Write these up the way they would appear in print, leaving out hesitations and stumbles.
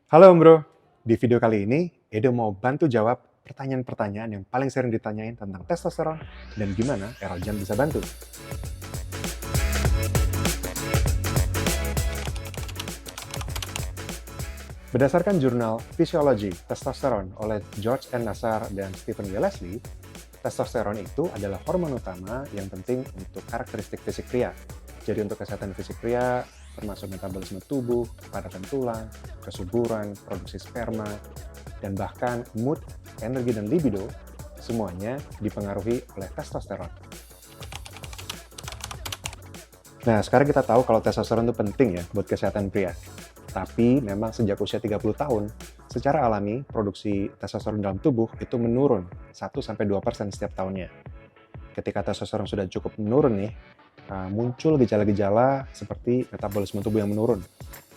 Halo Om Bro, di video kali ini Edo mau bantu jawab pertanyaan-pertanyaan yang paling sering ditanyain tentang testosteron dan gimana Erogen bisa bantu. Berdasarkan jurnal Physiology Testosterone oleh George N. Nassar dan Stephen W. Leslie, testosteron itu adalah hormon utama yang penting untuk karakteristik fisik pria. Jadi untuk kesehatan fisik pria, termasuk metabolisme tubuh, kepadatan tulang, kesuburan, produksi sperma, dan bahkan mood, energi, dan libido, semuanya dipengaruhi oleh testosteron. Nah, sekarang kita tahu kalau testosteron itu penting ya buat kesehatan pria. Tapi memang sejak usia 30 tahun, secara alami produksi testosteron dalam tubuh itu menurun 1-2% setiap tahunnya. Ketika testosteron sudah cukup menurun nih, muncul gejala-gejala seperti metabolisme tubuh yang menurun.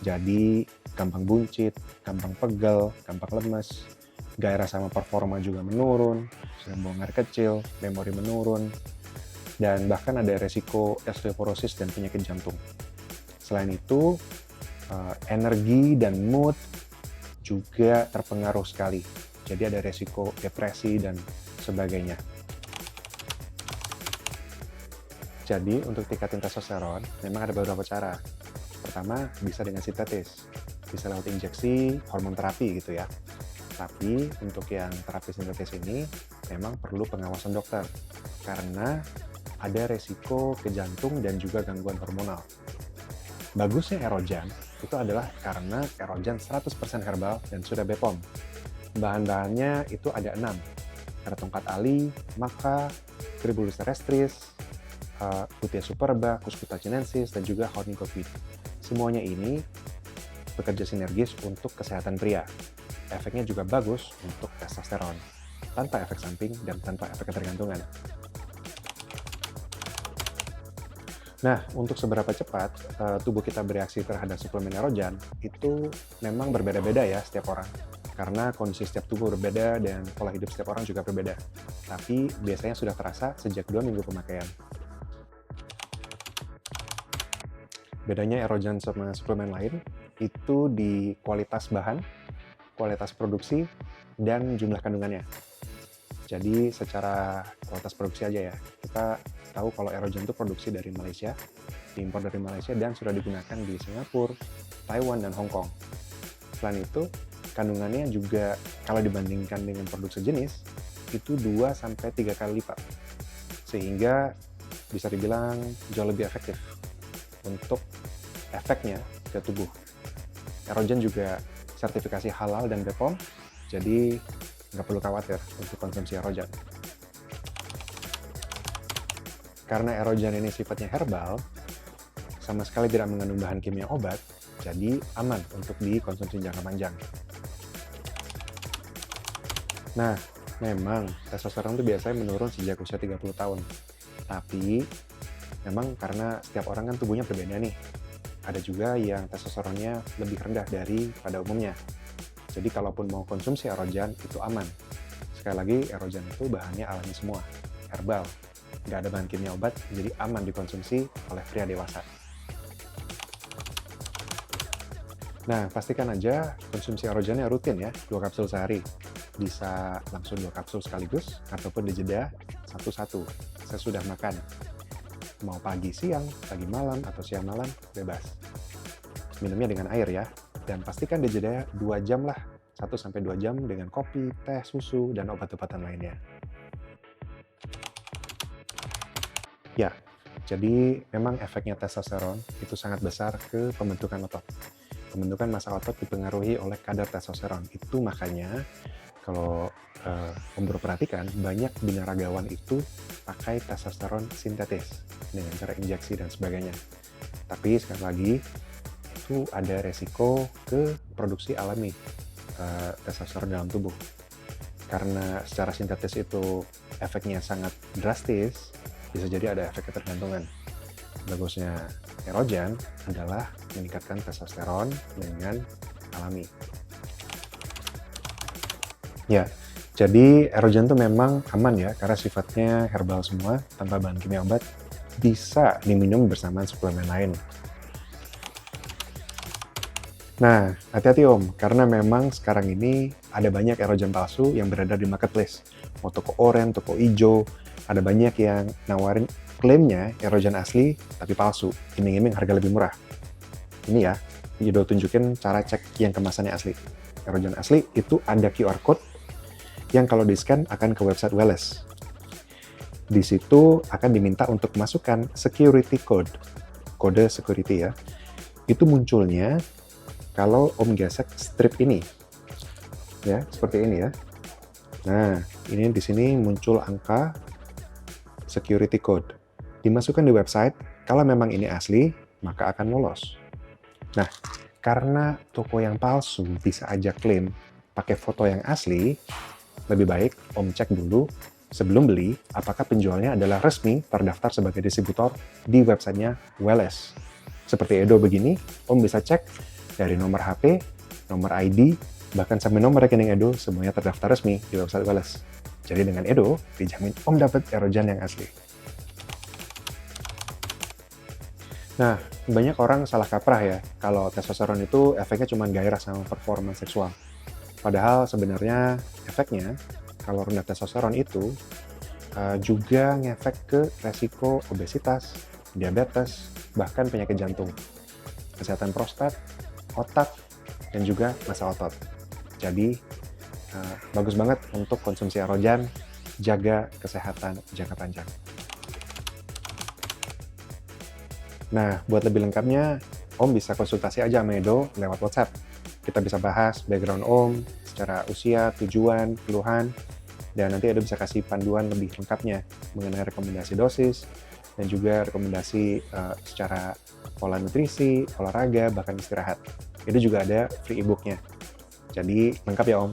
Jadi, gampang buncit, gampang pegel, gampang lemes, gairah sama performa juga menurun, sering buang air kecil, memori menurun, dan bahkan ada resiko osteoporosis dan penyakit jantung. Selain itu, energi dan mood juga terpengaruh sekali. Jadi ada resiko depresi dan sebagainya. Jadi untuk tingkatin testosteron, memang ada beberapa cara. Pertama, bisa dengan sintetis. Bisa lewat injeksi, hormon terapi gitu ya. Tapi untuk yang terapi sintetis ini, memang perlu pengawasan dokter. Karena ada resiko ke jantung dan juga gangguan hormonal. Bagusnya Erogen itu adalah karena Erogen 100% herbal dan sudah BPOM. Bahan-bahannya itu ada 6. Ada tongkat ali, maca, Tribulus terrestris, Lutea superba, Cuscuta chinensis, dan juga honey goatweed. Semuanya ini bekerja sinergis untuk kesehatan pria. Efeknya juga bagus untuk testosteron, tanpa efek samping dan tanpa efek ketergantungan. Nah, untuk seberapa cepat tubuh kita bereaksi terhadap suplemen Erogen itu memang berbeda-beda ya setiap orang. Karena kondisi setiap tubuh berbeda dan pola hidup setiap orang juga berbeda. Tapi biasanya sudah terasa sejak 2 minggu pemakaian. Bedanya Erogen sama suplemen lain itu di kualitas bahan, kualitas produksi, dan jumlah kandungannya. Jadi secara kualitas produksi aja ya, kita tahu kalau Erogen itu produksi dari Malaysia, diimpor dari Malaysia, dan sudah digunakan di Singapura, Taiwan, dan Hong Kong. Selain itu, kandungannya juga kalau dibandingkan dengan produk sejenis, itu 2-3 kali lipat. Sehingga bisa dibilang jauh lebih efektif untuk efeknya ke tubuh. Erogen juga sertifikasi halal dan BPOM, jadi nggak perlu khawatir untuk konsumsi Erogen. Karena Erogen ini sifatnya herbal, sama sekali tidak mengandung bahan kimia obat, jadi aman untuk dikonsumsi jangka panjang. Nah, memang testosteron itu biasanya menurun sejak usia 30 tahun. Tapi, memang karena setiap orang kan tubuhnya berbeda nih. Ada juga yang testosteronnya lebih rendah dari pada umumnya. Jadi kalaupun mau konsumsi Erogen itu aman. Sekali lagi, Erogen itu bahannya alami semua, herbal. Nggak ada bahan kimia obat, jadi aman dikonsumsi oleh pria dewasa. Nah, pastikan aja konsumsi Erogennya rutin ya, 2 kapsul sehari. Bisa langsung 2 kapsul sekaligus, ataupun dijeda satu-satu sesudah makan. Mau pagi, siang, pagi malam, atau siang malam, bebas. Minumnya dengan air ya, dan pastikan dijeda 2 jam lah, 1-2 jam dengan kopi, teh, susu, dan obat-obatan lainnya. Ya, jadi memang efeknya testosteron itu sangat besar ke pembentukan otot. Pembentukan massa otot dipengaruhi oleh kadar testosteron. Itu makanya kalau Om Bro perhatikan, banyak binaragawan itu pakai testosteron sintetis dengan cara injeksi dan sebagainya. Tapi sekali lagi, itu ada resiko ke produksi alami testosteron dalam tubuh. Karena secara sintetis itu efeknya sangat drastis, bisa jadi ada efek ketergantungan. Bagusnya Erogen adalah meningkatkan testosteron dengan alami. Ya, jadi Erogen itu memang aman ya, karena sifatnya herbal semua, tanpa bahan kimia obat, bisa diminum bersama suplemen lain. Nah, hati-hati Om, karena memang sekarang ini ada banyak erogen palsu yang beredar di marketplace. Mau toko oranye, toko ijo, ada banyak yang nawarin klaimnya erogen asli tapi palsu, iming-iming harga lebih murah. Ini ya, video tunjukin cara cek yang kemasannya asli. Erogen asli itu ada QR code yang kalau di-scan akan ke website Welless. Di situ akan diminta untuk masukkan security code, kode security ya. Itu munculnya kalau Om gesek strip ini, ya seperti ini ya. Nah, ini di sini muncul angka security code. Dimasukkan di website, kalau memang ini asli, maka akan lolos. Nah, karena toko yang palsu bisa aja klaim pakai foto yang asli, lebih baik Om cek dulu sebelum beli apakah penjualnya adalah resmi terdaftar sebagai distributor di websitenya Welless. Seperti Edo begini, Om bisa cek dari nomor HP, nomor ID, bahkan sampai nomor rekening Edo semuanya terdaftar resmi di website Welless. Jadi dengan Edo, dijamin Om dapat erogen yang asli. Nah, banyak orang salah kaprah ya, kalau testosteron itu efeknya cuma gairah sama performa seksual. Padahal sebenarnya efeknya, kalau rendah testosteron itu juga ngefek ke resiko obesitas, diabetes, bahkan penyakit jantung, kesehatan prostat, otak, dan juga masa otot. Jadi, bagus banget untuk konsumsi erogen, jaga kesehatan jangka panjang. Nah, buat lebih lengkapnya, Om bisa konsultasi aja sama Edo lewat WhatsApp. Kita bisa bahas background Om, secara usia, tujuan, keluhan, dan nanti Edo bisa kasih panduan lebih lengkapnya mengenai rekomendasi dosis, dan juga rekomendasi secara pola nutrisi, olahraga, bahkan istirahat. Itu juga ada free e-booknya. Jadi lengkap ya Om.